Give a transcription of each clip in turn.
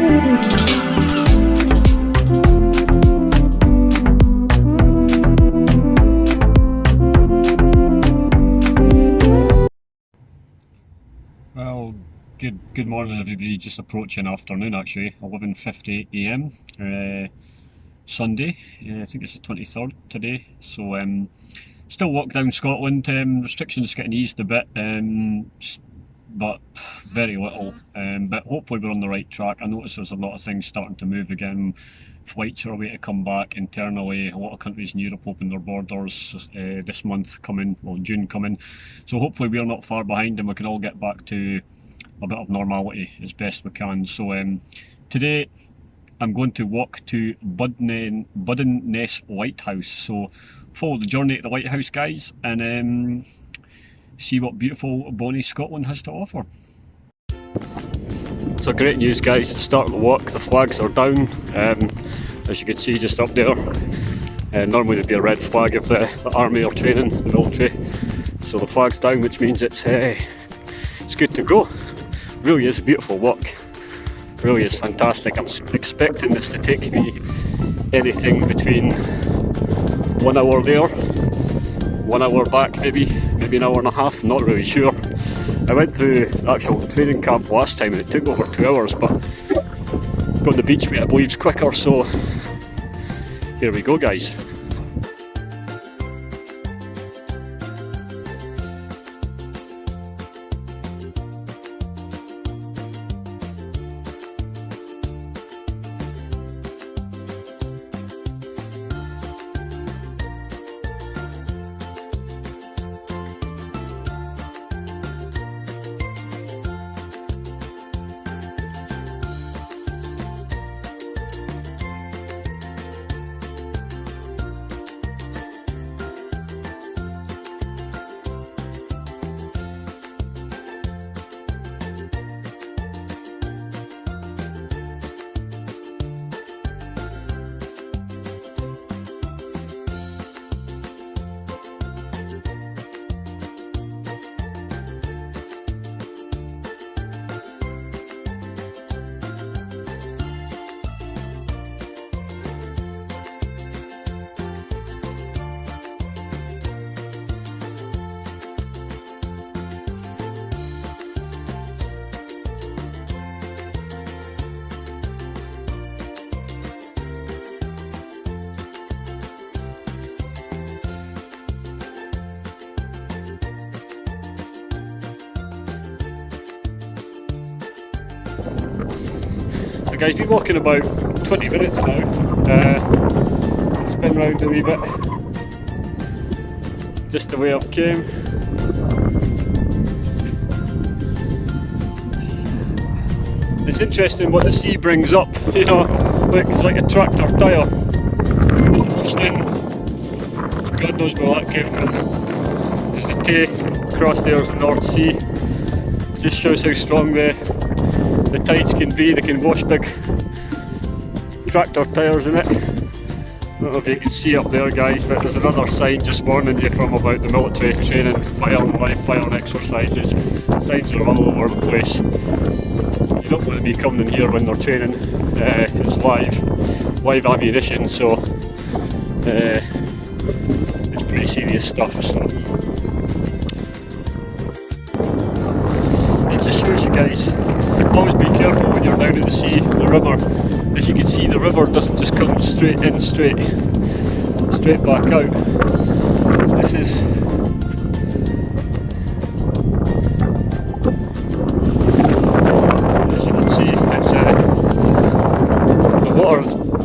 Well, good morning everybody, just approaching afternoon actually, 11:50 AM, Sunday, I think it's the 23rd today, so still lockdown Scotland, restrictions getting eased a bit, but very little, but hopefully we're on the right track. I notice there's a lot of things starting to move again, flights are away to come back internally, a lot of countries in Europe open their borders this month coming, well June coming, so hopefully we're not far behind and we can all get back to a bit of normality as best we can. So today I'm going to walk to Budden-ness Lighthouse, so follow the journey to the lighthouse guys and see what beautiful bonny Scotland has to offer. So great news guys, to start the walk, the flags are down, as you can see just up there. Normally there'd be a red flag if the army are training, the military, so the flag's down, which means it's good to go. Really is a beautiful walk, really is fantastic. I'm expecting this to take me anything between 1 hour there, 1 hour back, maybe an hour and a half, not really sure. I went to the actual training camp last time and it took over 2 hours, but got the beach rate I believe's quicker, so here we go guys. So guys, been walking about 20 minutes now, spin round a wee bit, just the way I've came. It's interesting what the sea brings up, you know, it's like a tractor tyre. God knows where that came from. There's the Tay, across there's the North Sea. It just shows how strong the tides can be. They can wash big tractor tyres in it. I don't know if you can see up there guys, but there's another sign just warning you from about the military training, fire exercises. Signs are all over the place. You don't want to be coming in here when they're training. It's live ammunition, so it's pretty serious stuff. So it just shows you guys, always be careful when you're down at the sea, the river. As you can see, the river doesn't just come straight in, straight back out. This is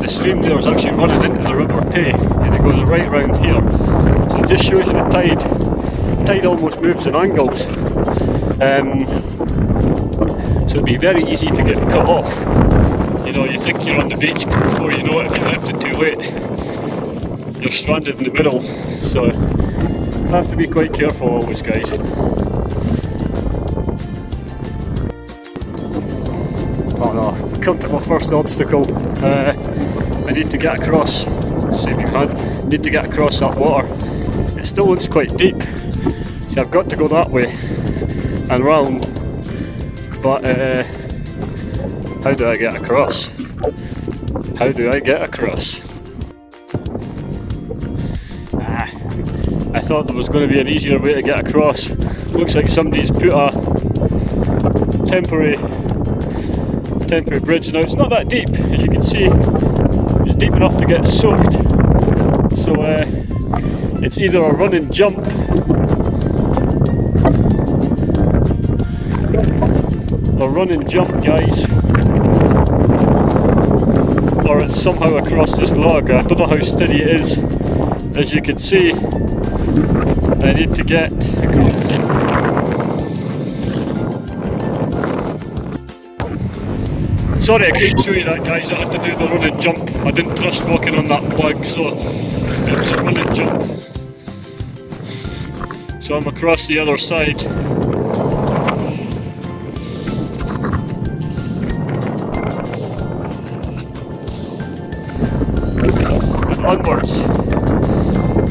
the stream there is actually running into the River Tay and it goes right round here, so it just shows you the tide almost moves in angles, so it'd be very easy to get cut off. You know, you think you're on the beach, before you know it, if you left it too late you're stranded in the middle, so you have to be quite careful always guys. Oh no, come to my first obstacle. I need to get across, see if you can, need to get across that water. It still looks quite deep, so I've got to go that way and round, but How do I get across? How do I get across? I thought there was going to be an easier way to get across. Looks like somebody's put a temporary bridge. Now it's not that deep, as you can see. It's deep enough to get soaked. So it's either a run and jump guys, or it's somehow across this log. I don't know how steady it is. As you can see, I need to get across. Sorry I couldn't show you that, guys. I had to do the run and jump. I didn't trust walking on that plug, so it was a run and jump. So I'm across the other side. Onwards.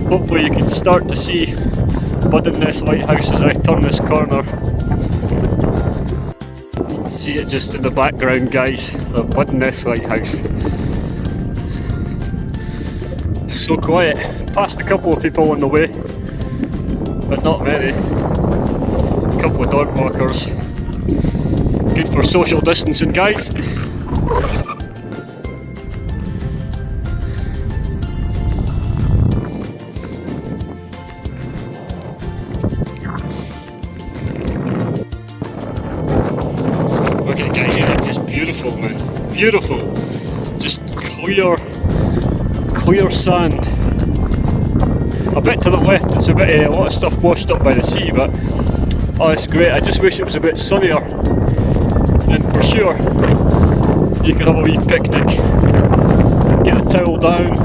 Hopefully you can start to see Buddingness Lighthouse as I turn this corner. See it just in the background, guys, the Buddingness Lighthouse. So quiet. Passed a couple of people on the way, but not many. A couple of dog walkers. Good for social distancing, guys. Beautiful, man. Beautiful. Just clear sand. A bit to the left, it's a lot of stuff washed up by the sea, but oh, it's great. I just wish it was a bit sunnier. And for sure, you could have a wee picnic. Get the towel down,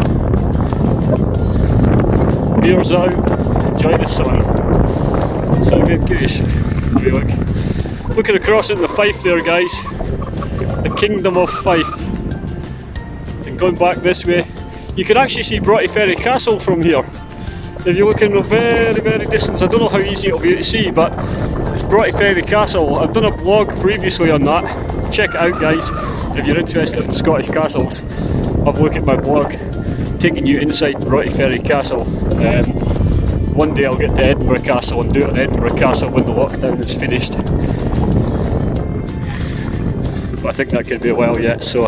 beers out, enjoy the sun. So good goose. Looking across into the Fife there, guys. The Kingdom of Fife. And going back this way, you can actually see Ferry Castle from here. If you look in the very distance, I don't know how easy it'll be to see, but it's Ferry Castle. I've done a vlog previously on that. Check it out, guys, if you're interested in Scottish castles. Have a look at my blog, taking you inside Ferry Castle. One day I'll get to Edinburgh Castle and do it at Edinburgh Castle when the lockdown is finished. But I think that could be a while yet, so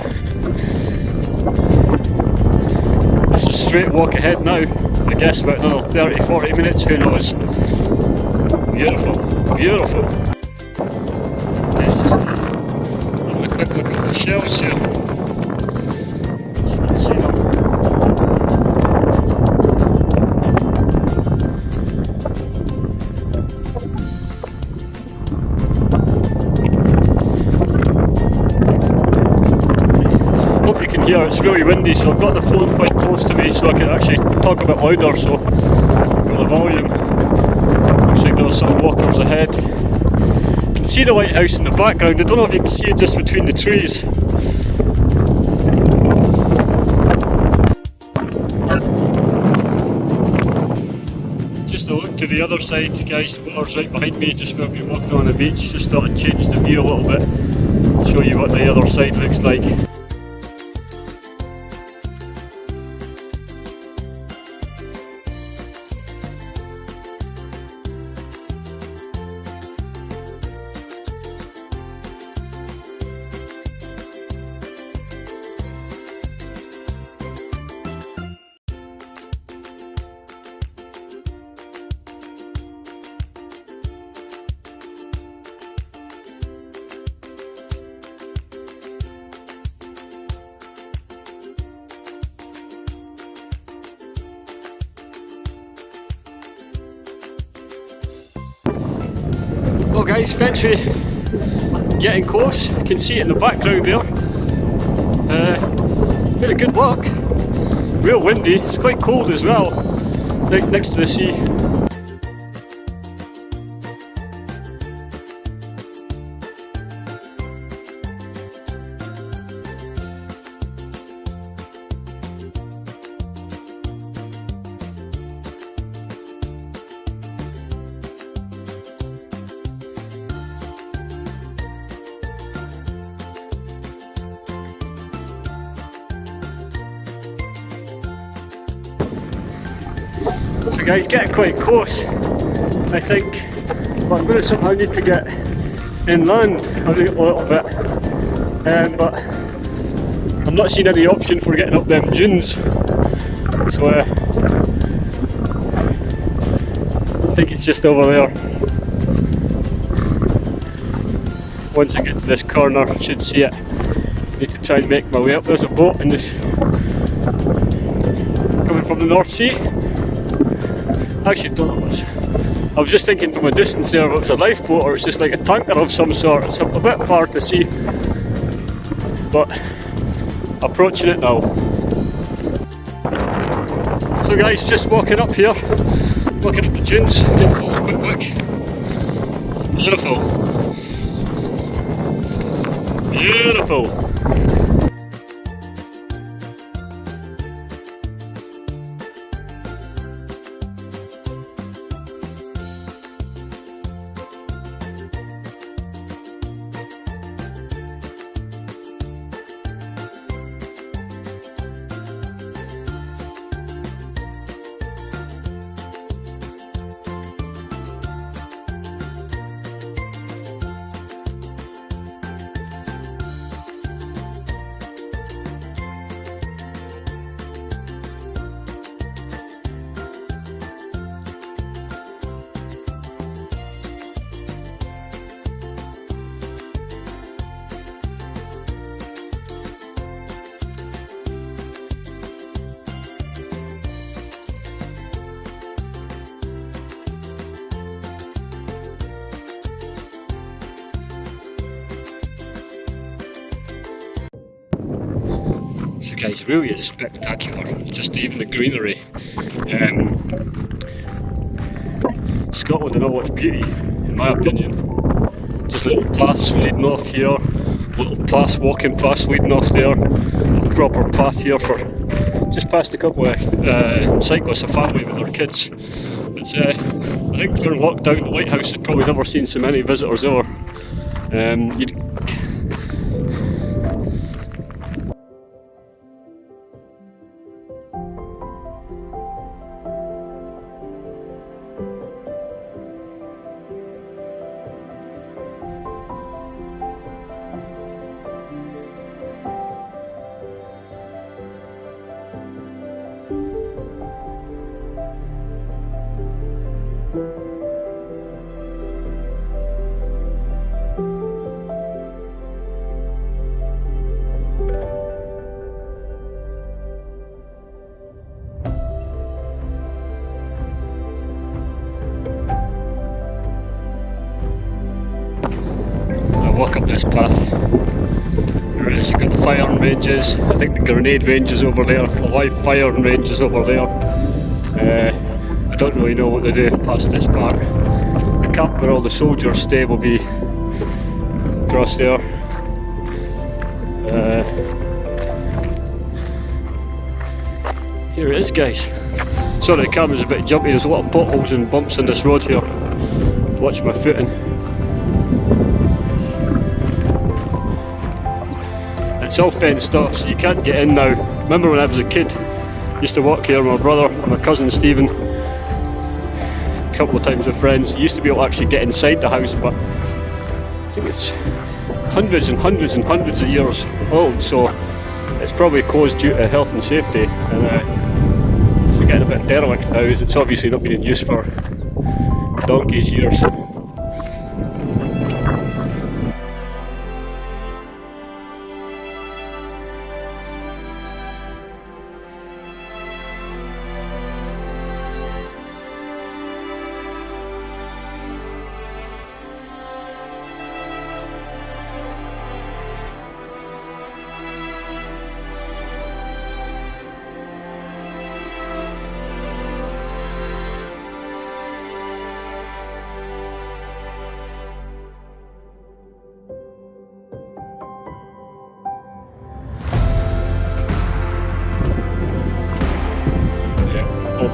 it's a straight walk ahead now. I guess about another 30-40 minutes, who knows. Beautiful, beautiful. Just having a quick look at the shells here. As you can see them. Yeah, it's really windy, so I've got the phone quite close to me so I can actually talk a bit louder, so I've got the volume. Looks like there's some walkers ahead. You can see the lighthouse in the background. I don't know if you can see it just between the trees. Just a look to the other side, guys. Water's right behind me, just where we're walking on the beach. Just thought I'd change the view a little bit, show you what the other side looks like. Well guys, eventually getting close. You can see it in the background there. Pretty good walk. Real windy, it's quite cold as well, right next to the sea. So guys, getting quite close, I think, but I'm going to somehow need to get inland a little bit, but I'm not seeing any option for getting up them dunes, so I think it's just over there. Once I get to this corner, I should see it. Need to try and make my way up. There's a boat in this, coming from the North Sea. Actually, don't know much. I was just thinking from a distance there if it was a lifeboat or it's just like a tanker of some sort. It's a bit far to see, but approaching it now. So guys, just walking up here, walking up the dunes, getting a quick look. Beautiful. Beautiful. So guys, really is spectacular, just even the greenery. Scotland in all its beauty, in my opinion. Just little paths leading off here, little paths, walking paths leading off there, a proper path here for just past a couple of cyclists, a family with their kids. It's, I think during lockdown the lighthouse has probably never seen so many visitors ever. Walk up this path. There it is, you've got the firing ranges, I think the grenade range is over there, the live firing range is over there. I don't really know what they do past this part. The camp where all the soldiers stay will be across there. Here it is guys. Sorry the camera's a bit jumpy, there's a lot of potholes and bumps on this road here. Watch my footing. It's all fenced off, so you can't get in now. Remember when I was a kid, I used to walk here with my brother and my cousin Stephen, a couple of times with friends. You used to be able to actually get inside the house, but I think it's hundreds and hundreds and hundreds of years old, so it's probably closed due to health and safety, and it's getting a bit derelict now, as it's obviously not been in use for donkey's years.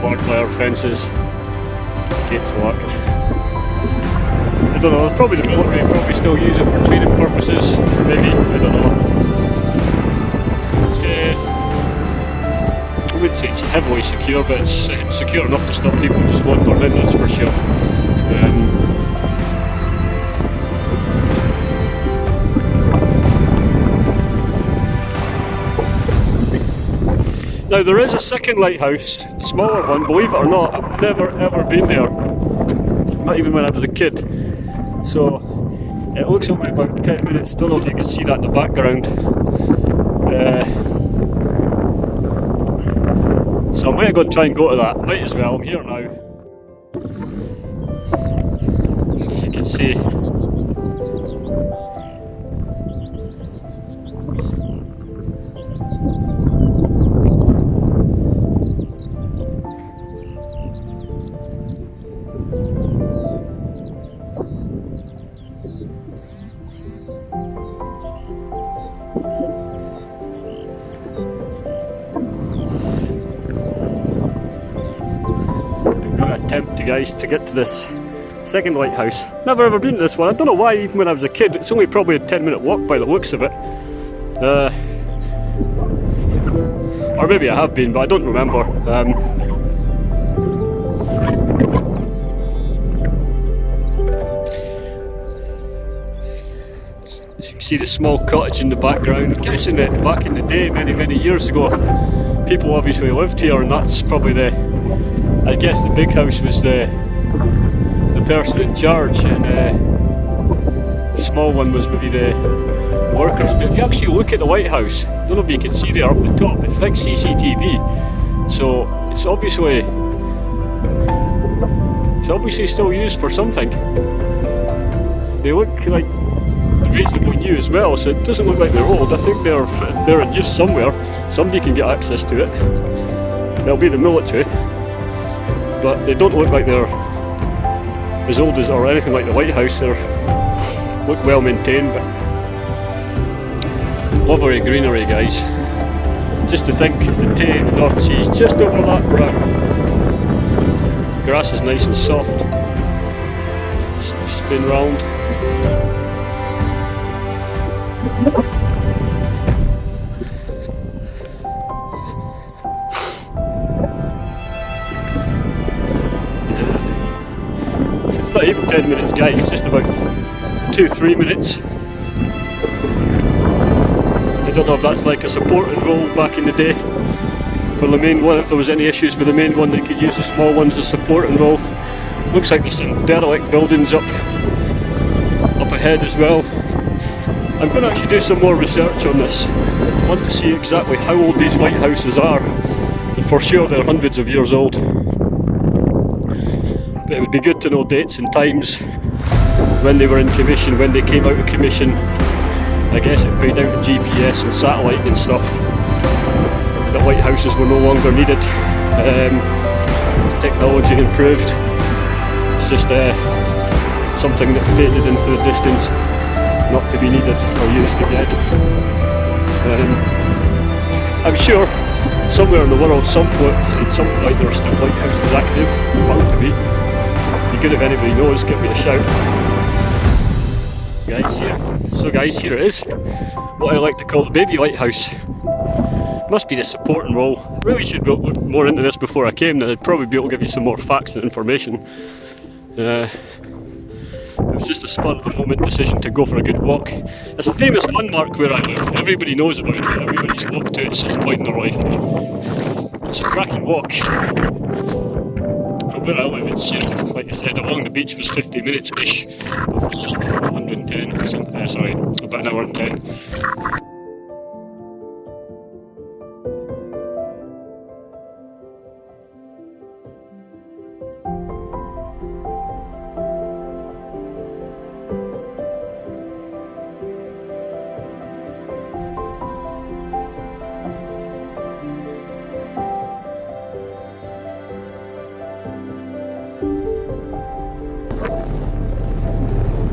Barbed wire fences, gates locked. I don't know, probably the military probably still use it for training purposes, maybe, I don't know. wouldn't say it's heavily secure, but it's secure enough to stop people just wandering in, that's for sure. Now there is a second lighthouse, a smaller one, believe it or not. I've never ever been there, not even when I was a kid. So it looks only about 10 minutes, don't know if you can see that in the background. So I might go and try and go to that, might as well, I'm here now. So as you can see, attempt, guys, to get to this second lighthouse. Never ever been to this one. I don't know why, even when I was a kid. It's only probably a 10-minute walk by the looks of it. Or maybe I have been, but I don't remember. As you can see the small cottage in the background. I'm guessing that back in the day, many years ago, people obviously lived here, and that's probably I guess the big house was the person in charge, and the small one was maybe the workers. But if you actually look at the lighthouse, I don't know if you can see there up the top, it's like CCTV, so it's obviously still used for something. They look like reasonably new as well, so it doesn't look like they're old. I think they're in use somewhere. Somebody can get access to it. They'll be the military. But they don't look like they're as old as or anything like the lighthouse. They look well maintained, but lovely greenery, guys. Just to think, the Tay and the North Sea is just over that brow. Grass is nice and soft. Just spin round. It's not even 10 minutes, guys, it's just about 2-3 minutes. I don't know if that's like a supporting role back in the day for the main one. If there was any issues with the main one, they could use the small ones as supporting role. Looks like there's some derelict buildings up ahead as well. I'm going to actually do some more research on this. I want to see exactly how old these lighthouses are. And for sure they're hundreds of years old. But it would be good to know dates and times when they were in commission, when they came out of commission. I guess it paid out to GPS and satellite and stuff. The lighthouses were no longer needed. As technology improved, it's just something that faded into the distance, not to be needed or used again. I'm sure somewhere in the world, at some point there are still lighthouses active, bound to be. Be good if anybody knows, give me a shout. Guys, here it is. What I like to call the baby lighthouse. Must be the supporting role. I really should look more into this before I came, then I'd probably be able to give you some more facts and information. It was just a spur of the moment decision to go for a good walk. It's a famous landmark where I live. Everybody knows about it. Everybody's walked to it at some point in their life. It's a cracking walk. From where I live, it's, like I said, along the beach was 50 minutes-ish. 110, sorry, about an hour and 10.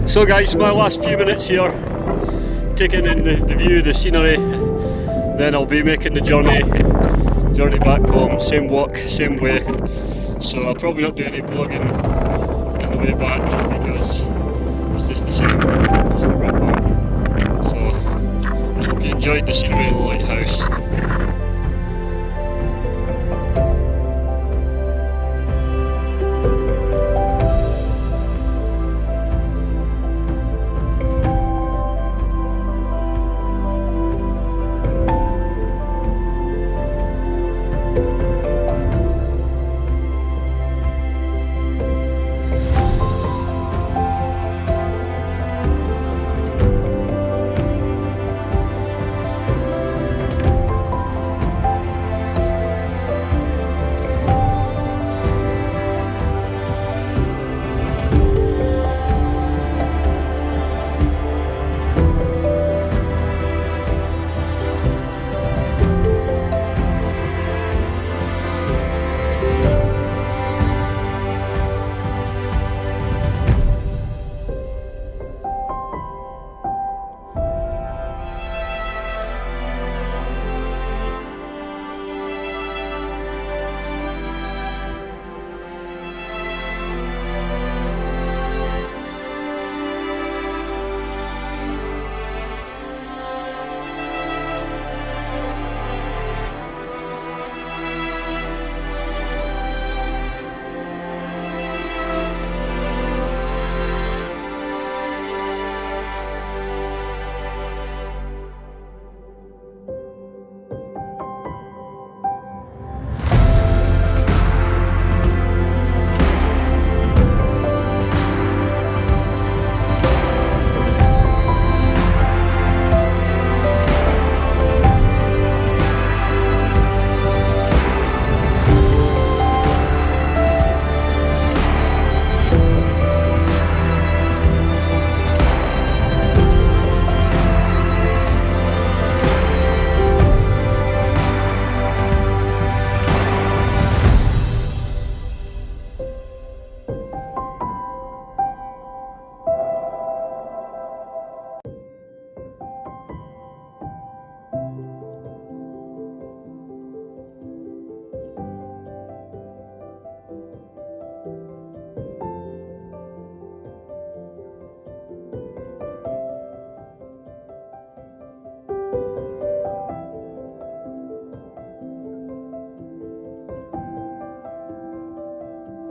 So guys, my last few minutes here, taking in the view, the scenery, then I'll be making the journey back home, same walk, same way. So I'll probably not do any vlogging on the way back because it's just the same, just a right back. So I hope you enjoyed the scenery of the lighthouse.